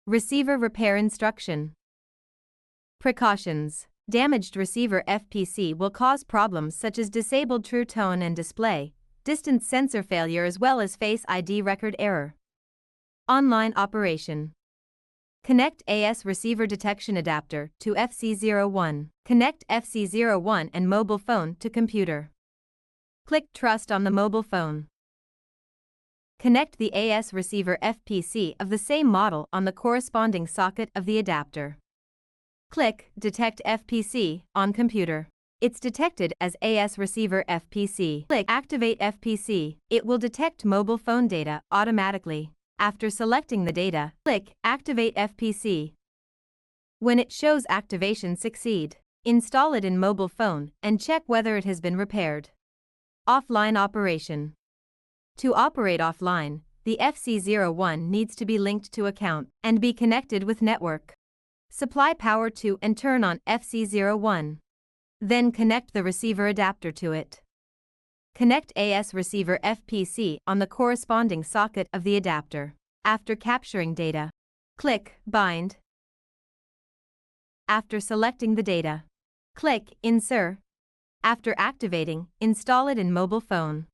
Receiver repair instruction. Precautions. Damaged receiver FPC will cause problems such as disabled true tone and display, distance sensor failure as well as Face ID record error. Online operation. Connect AS receiver detection adapter to FC01. Connect FC01 and mobile phone to computer. Click Trust on the mobile phone. Connect the AS receiver FPC of the same model on the corresponding socket of the adapter. Click Detect FPC on computer. It's detected as AS receiver FPC. Click Activate FPC. It will detect mobile phone data automatically. After selecting the data, click Activate FPC. When it shows activation succeed, install it in mobile phone and check whether it has been repaired. Offline operation. To operate offline, the FC01 needs to be linked to account and be connected with network. Supply power to and turn on FC01. Then connect the receiver adapter to it. Connect AS receiver FPC on the corresponding socket of the adapter. After capturing data, click Bind. After selecting the data, click Insert. After activating, install it in mobile phone.